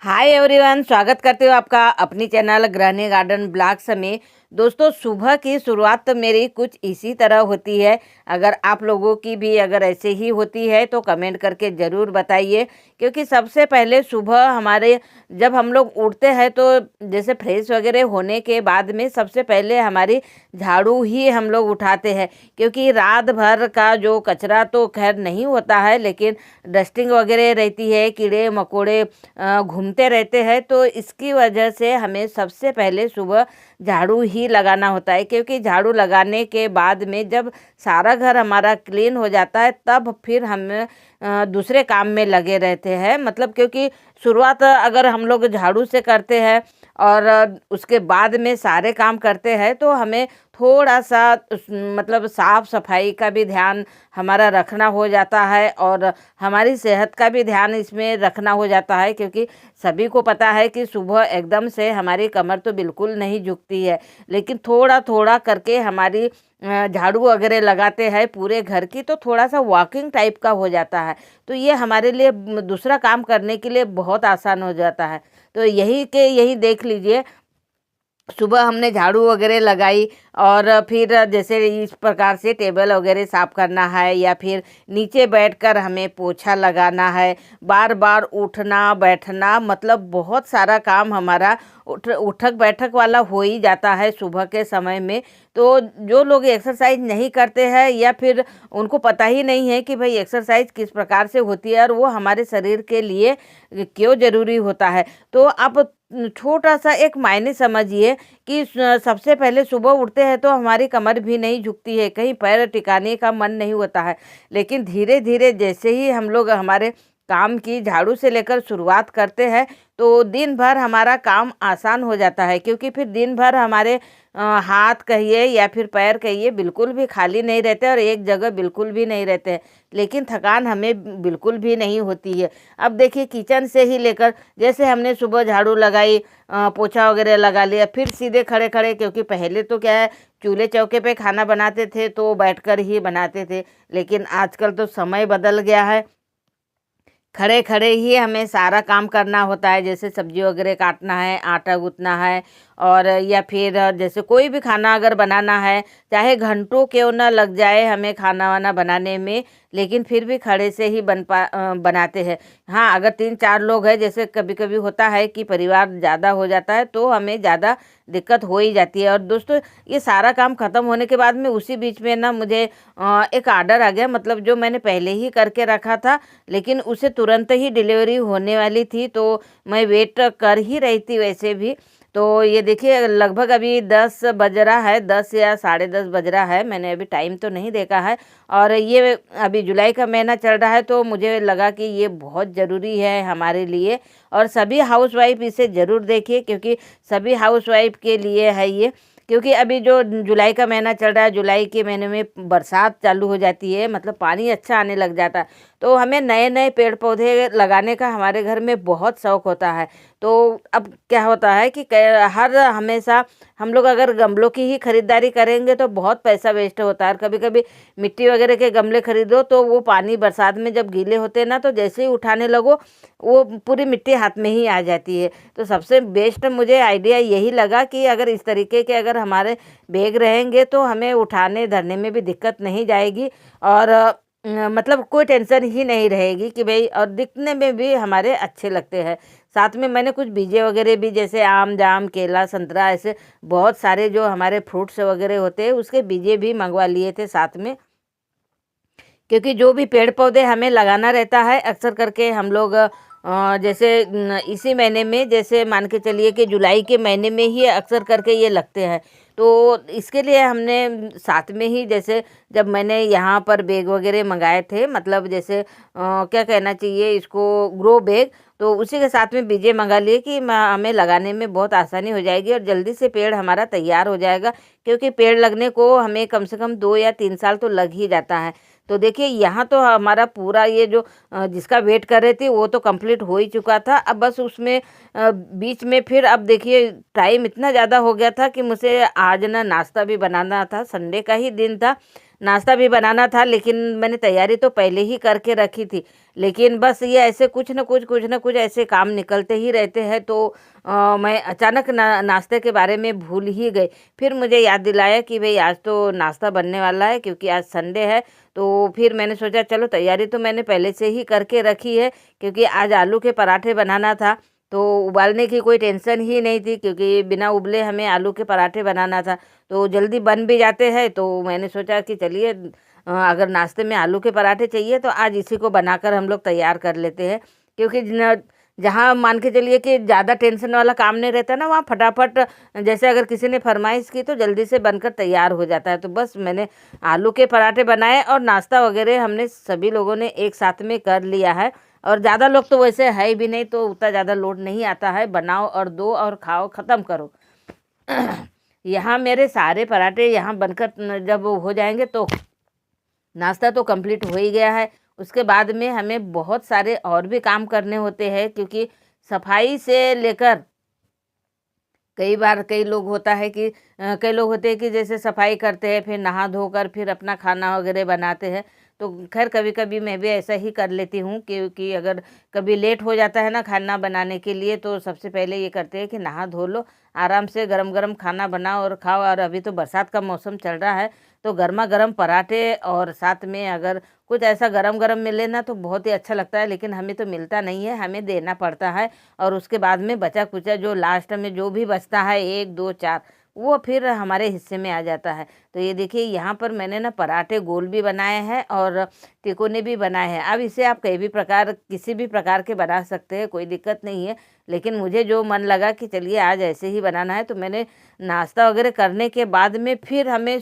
Hi everyone, स्वागत करती हूँ आपका अपनी चैनल गृहिणी गार्डन ब्लॉग्स में। दोस्तों, सुबह की शुरुआत तो मेरी कुछ इसी तरह होती है। अगर आप लोगों की भी अगर ऐसे ही होती है तो कमेंट करके ज़रूर बताइए। क्योंकि सबसे पहले सुबह हमारे जब हम लोग उठते हैं तो जैसे फ्रेश वगैरह होने के बाद में सबसे पहले हमारी झाड़ू ही हम लोग उठाते हैं। क्योंकि रात भर का जो कचरा तो खैर नहीं होता है, लेकिन डस्टिंग वगैरह रहती है, कीड़े मकोड़े घूमते रहते हैं, तो इसकी वजह से हमें सबसे पहले सुबह झाड़ू ही लगाना होता है। क्योंकि झाड़ू लगाने के बाद में जब सारा घर हमारा क्लीन हो जाता है तब फिर हम दूसरे काम में लगे रहते हैं। मतलब क्योंकि शुरुआत अगर हम लोग झाड़ू से करते हैं और उसके बाद में सारे काम करते हैं तो हमें थोड़ा सा मतलब साफ सफाई का भी ध्यान हमारा रखना हो जाता है और हमारी सेहत का भी ध्यान इसमें रखना हो जाता है। क्योंकि सभी को पता है कि सुबह एकदम से हमारी कमर तो बिल्कुल नहीं झुकती है, लेकिन थोड़ा थोड़ा करके हमारी झाड़ू वगैरह लगाते हैं पूरे घर की, तो थोड़ा सा वॉकिंग टाइप का हो जाता है। तो ये हमारे लिए दूसरा काम करने के लिए बहुत आसान हो जाता है। तो यही के यही देख लीजिए, सुबह हमने झाड़ू वगैरह लगाई और फिर जैसे इस प्रकार से टेबल वगैरह साफ करना है या फिर नीचे बैठकर हमें पोछा लगाना है। बार बार उठना बैठना, मतलब बहुत सारा काम हमारा उठक बैठक वाला हो ही जाता है सुबह के समय में। तो जो लोग एक्सरसाइज नहीं करते हैं या फिर उनको पता ही नहीं है कि भाई एक्सरसाइज किस प्रकार से होती है और वो हमारे शरीर के लिए क्यों ज़रूरी होता है, तो आप छोटा सा एक मायने समझिए कि सबसे पहले सुबह उठते हैं तो हमारी कमर भी नहीं झुकती है, कहीं पैर टिकाने का मन नहीं होता है। लेकिन धीरे धीरे जैसे ही हम लोग हमारे काम की झाड़ू से लेकर शुरुआत करते हैं तो दिन भर हमारा काम आसान हो जाता है। क्योंकि फिर दिन भर हमारे हाथ कहिए या फिर पैर कहिए बिल्कुल भी खाली नहीं रहते और एक जगह बिल्कुल भी नहीं रहते हैं, लेकिन थकान हमें बिल्कुल भी नहीं होती है। अब देखिए, किचन से ही लेकर जैसे हमने सुबह झाड़ू लगाई, पोछा वगैरह लगा लिया, फिर सीधे खड़े खड़े, क्योंकि पहले तो क्या है, चूल्हे चौके पे खाना बनाते थे तो बैठकर ही बनाते थे, लेकिन आजकल तो समय बदल गया है। खड़े खड़े ही हमें सारा काम करना होता है। जैसे सब्जी वगैरह काटना है, आटा गूँथना है, और या फिर जैसे कोई भी खाना अगर बनाना है, चाहे घंटों क्यों ना लग जाए हमें खाना वाना बनाने में, लेकिन फिर भी खड़े से ही बनाते हैं। हाँ, अगर 3-4 लोग हैं, जैसे कभी कभी होता है कि परिवार ज़्यादा हो जाता है तो हमें ज़्यादा दिक्कत हो ही जाती है। और दोस्तों, ये सारा काम ख़त्म होने के बाद में उसी बीच में ना मुझे एक ऑर्डर आ गया, मतलब जो मैंने पहले ही करके रखा था, लेकिन उसे तुरंत ही डिलीवरी होने वाली थी, तो मैं वेट कर ही रही थी वैसे भी। तो ये देखिए, लगभग अभी 10 बज रहा है, 10 या साढ़े 10 बज रहा है, मैंने अभी टाइम तो नहीं देखा है। और ये अभी जुलाई का महीना चल रहा है तो मुझे लगा कि ये बहुत ज़रूरी है हमारे लिए। और सभी हाउसवाइफ इसे ज़रूर देखिए, क्योंकि सभी हाउसवाइफ के लिए है ये। क्योंकि अभी जो जुलाई का महीना चल रहा है, जुलाई के महीने में बरसात चालू हो जाती है, मतलब पानी अच्छा आने लग जाता है, तो हमें नए नए पेड़ पौधे लगाने का हमारे घर में बहुत शौक होता है। तो अब क्या होता है कि हर हमेशा हम लोग अगर गमलों की ही खरीदारी करेंगे तो बहुत पैसा वेस्ट होता है। और कभी कभी मिट्टी वगैरह के गमले खरीदो तो वो पानी बरसात में जब गीले होते हैं ना, तो जैसे ही उठाने लगो वो पूरी मिट्टी हाथ में ही आ जाती है। तो सबसे बेस्ट मुझे आइडिया यही लगा कि अगर इस तरीके के अगर हमारे बैग रहेंगे तो हमें उठाने धरने में भी दिक्कत नहीं जाएगी, और मतलब कोई टेंशन ही नहीं रहेगी कि भाई, और दिखने में भी हमारे अच्छे लगते हैं। साथ में मैंने कुछ बीजे वगैरह भी, जैसे आम जाम केला संतरा, ऐसे बहुत सारे जो हमारे फ्रूट्स वगैरह होते हैं उसके बीजे भी मंगवा लिए थे साथ में। क्योंकि जो भी पेड़ पौधे हमें लगाना रहता है, अक्सर करके हम लोग जैसे इसी महीने में, जैसे मान के चलिए कि जुलाई के महीने में ही अक्सर करके ये लगते हैं। तो इसके लिए हमने साथ में ही, जैसे जब मैंने यहाँ पर बैग वगैरह मंगाए थे, मतलब जैसे क्या कहना चाहिए इसको, ग्रो बैग, तो उसी के साथ में बीजे मंगा लिए कि हमें लगाने में बहुत आसानी हो जाएगी और जल्दी से पेड़ हमारा तैयार हो जाएगा। क्योंकि पेड़ लगने को हमें कम से कम 2 या 3 साल तो लग ही जाता है। तो देखिए, यहाँ तो हमारा पूरा ये जो जिसका वेट कर रहे थे वो तो कंप्लीट हो ही चुका था। अब बस उसमें बीच में फिर, अब देखिए टाइम इतना ज़्यादा हो गया था कि मुझे आज ना नाश्ता भी बनाना था, संडे का ही दिन था, नाश्ता भी बनाना था, लेकिन मैंने तैयारी तो पहले ही करके रखी थी। लेकिन बस ये ऐसे कुछ न कुछ ऐसे काम निकलते ही रहते हैं, तो मैं अचानक नाश्ते के बारे में भूल ही गई। फिर मुझे याद दिलाया कि भई आज तो नाश्ता बनने वाला है, क्योंकि आज संडे है। तो फिर मैंने सोचा चलो तैयारी तो मैंने पहले से ही करके रखी है, क्योंकि आज आलू के पराठे बनाना था। तो उबालने की कोई टेंशन ही नहीं थी, क्योंकि बिना उबले हमें आलू के पराठे बनाना था। तो जल्दी बन भी जाते हैं, तो मैंने सोचा कि चलिए अगर नाश्ते में आलू के पराठे चाहिए तो आज इसी को बनाकर हम लोग तैयार कर लेते हैं। क्योंकि जहाँ मान के चलिए कि ज़्यादा टेंशन वाला काम नहीं रहता ना, वहाँ फटाफट जैसे अगर किसी ने फरमाइश की तो जल्दी से बनकर तैयार हो जाता है। तो बस मैंने आलू के पराठे बनाए और नाश्ता वगैरह हमने सभी लोगों ने एक साथ में कर लिया है। और ज़्यादा लोग तो वैसे है भी नहीं, तो उतना ज़्यादा लोड नहीं आता है, बनाओ और दो और खाओ, ख़त्म करो। यहाँ मेरे सारे पराठे यहाँ बनकर जब हो जाएंगे तो नाश्ता तो कंप्लीट हो ही गया है। उसके बाद में हमें बहुत सारे और भी काम करने होते हैं, क्योंकि सफाई से लेकर कई बार कई लोग होता है कि कई लोग होते हैं कि जैसे सफाई करते हैं, फिर नहा धोकर फिर अपना खाना वगैरह बनाते हैं। तो खैर कभी कभी मैं भी ऐसा ही कर लेती हूँ, क्योंकि अगर कभी लेट हो जाता है ना खाना बनाने के लिए, तो सबसे पहले ये करते हैं कि नहा धो लो, आराम से गरम गरम खाना बनाओ और खाओ। और अभी तो बरसात का मौसम चल रहा है, तो गर्मा गर्म पराठे और साथ में अगर कुछ ऐसा गरम गरम मिले ना तो बहुत ही अच्छा लगता है। लेकिन हमें तो मिलता नहीं है, हमें देना पड़ता है। और उसके बाद में बचा कुचा जो लास्ट में जो भी बचता है, एक दो चार, वो फिर हमारे हिस्से में आ जाता है। तो ये देखिए यहाँ पर मैंने ना पराठे गोल भी बनाए हैं और तिकोने भी बनाए हैं। अब इसे आप कई भी प्रकार किसी भी प्रकार के बना सकते हैं, कोई दिक्कत नहीं है। लेकिन मुझे जो मन लगा कि चलिए आज ऐसे ही बनाना है, तो मैंने नाश्ता वगैरह करने के बाद में फिर हमें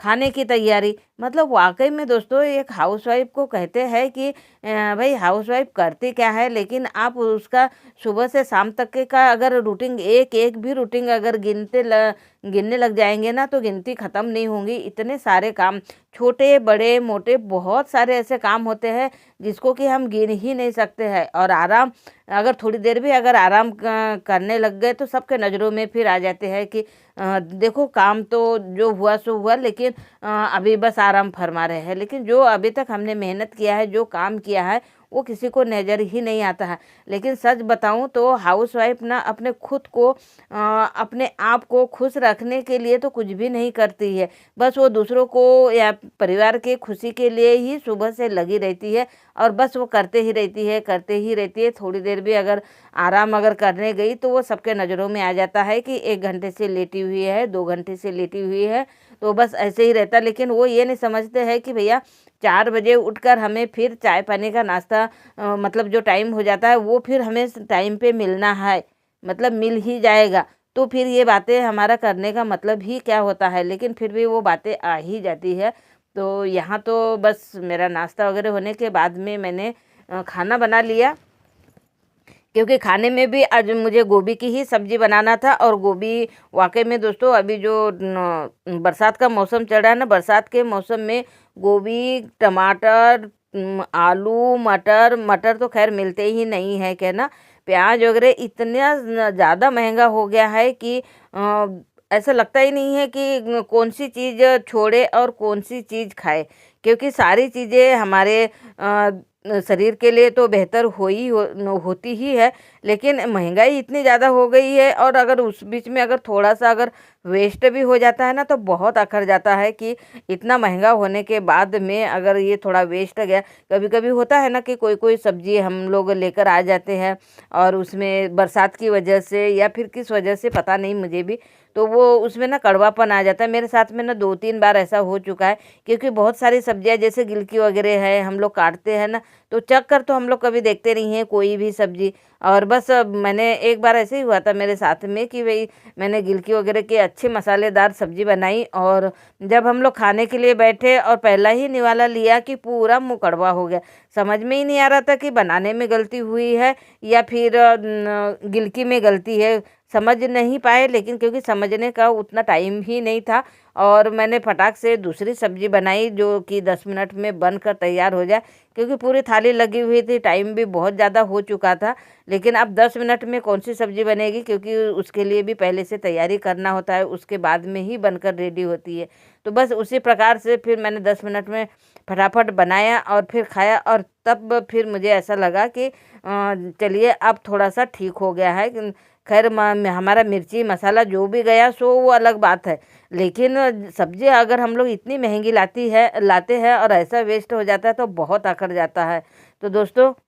खाने की तैयारी, मतलब वाकई में दोस्तों एक हाउसवाइफ को कहते हैं कि भाई हाउसवाइफ करती क्या है, लेकिन आप उसका सुबह से शाम तक के का अगर रूटीन एक एक भी रूटीन अगर गिनने लग जाएंगे ना तो गिनती ख़त्म नहीं होंगी। इतने सारे काम, छोटे बड़े मोटे बहुत सारे ऐसे काम होते हैं जिसको कि हम गिन ही नहीं सकते हैं। और आराम, अगर थोड़ी देर भी अगर आराम करने लग गए तो सबके नज़रों में फिर आ जाते हैं कि देखो काम तो जो हुआ सो हुआ, लेकिन अभी बस आराम फरमा रहे हैं। लेकिन जो अभी तक हमने मेहनत किया है, जो काम किया है, वो किसी को नज़र ही नहीं आता है। लेकिन सच बताऊं तो हाउसवाइफ ना अपने खुद को अपने आप को खुश रखने के लिए तो कुछ भी नहीं करती है। बस वो दूसरों को या परिवार के खुशी के लिए ही सुबह से लगी रहती है, और बस वो करते ही रहती है, करते ही रहती है। थोड़ी देर भी अगर आराम अगर करने गई तो वो सबके नज़रों में आ जाता है कि 1 घंटे से लेटी हुई है, 2 घंटे से लेटी हुई है, तो बस ऐसे ही रहता। लेकिन वो ये नहीं समझते हैं कि भैया 4 बजे उठकर हमें फिर चाय पानी का नाश्ता मतलब जो टाइम हो जाता है वो फिर हमें टाइम पे मिलना है, मतलब मिल ही जाएगा। तो फिर ये बातें हमारा करने का मतलब ही क्या होता है, लेकिन फिर भी वो बातें आ ही जाती है। तो यहाँ तो बस मेरा नाश्ता वगैरह होने के बाद में मैंने खाना बना लिया, क्योंकि खाने में भी आज मुझे गोभी की ही सब्ज़ी बनाना था। और गोभी वाकई में दोस्तों अभी जो बरसात का मौसम चल रहा है ना, बरसात के मौसम में गोभी, टमाटर, आलू, मटर, मटर तो खैर मिलते ही नहीं है, क्या ना, प्याज वगैरह इतना ज़्यादा महंगा हो गया है कि ऐसा लगता ही नहीं है कि कौन सी चीज़ छोड़े और कौन सी चीज़ खाए। क्योंकि सारी चीज़ें हमारे शरीर के लिए तो बेहतर होती ही है, लेकिन महंगाई इतनी ज़्यादा हो गई है। और अगर उस बीच में अगर थोड़ा सा अगर वेस्ट भी हो जाता है ना तो बहुत अखर जाता है कि इतना महंगा होने के बाद में अगर ये थोड़ा वेस्ट गया। कभी कभी होता है ना कि कोई कोई सब्ज़ी हम लोग लेकर आ जाते हैं और उसमें बरसात की वजह से या फिर किस वजह से पता नहीं मुझे भी, तो वो उसमें ना कड़वापन आ जाता है। मेरे साथ में ना 2-3 बार ऐसा हो चुका है, क्योंकि बहुत सारी सब्जियां जैसे गिलकी वगैरह है हम लोग काटते हैं ना, तो चख कर तो हम लोग कभी देखते नहीं हैं कोई भी सब्जी। और बस मैंने एक बार ऐसे ही हुआ था मेरे साथ में कि भाई मैंने गिलकी वगैरह की अच्छी मसालेदार सब्जी बनाई, और जब हम लोग खाने के लिए बैठे और पहला ही निवाला लिया कि पूरा मुँह कड़वा हो गया। समझ में ही नहीं आ रहा था कि बनाने में गलती हुई है या फिर गिलकी में गलती है, समझ नहीं पाए। लेकिन क्योंकि समझने का उतना टाइम ही नहीं था, और मैंने फटाक से दूसरी सब्जी बनाई जो कि 10 मिनट में बनकर तैयार हो जाए। क्योंकि पूरी थाली लगी हुई थी, टाइम भी बहुत ज़्यादा हो चुका था। लेकिन अब 10 मिनट में कौन सी सब्ज़ी बनेगी, क्योंकि उसके लिए भी पहले से तैयारी करना होता है, उसके बाद में ही बनकर रेडी होती है। तो बस उसी प्रकार से फिर मैंने 10 मिनट में फटाफट बनाया और फिर खाया, और तब फिर मुझे ऐसा लगा कि चलिए अब थोड़ा-सा ठीक हो गया है। खैर हमारा मिर्ची मसाला जो भी गया सो वो अलग बात है। लेकिन सब्ज़ी अगर हम लोग इतनी महँगी लाते हैं और ऐसा वेस्ट हो जाता है तो बहुत आकड़ जाता है। तो दोस्तों,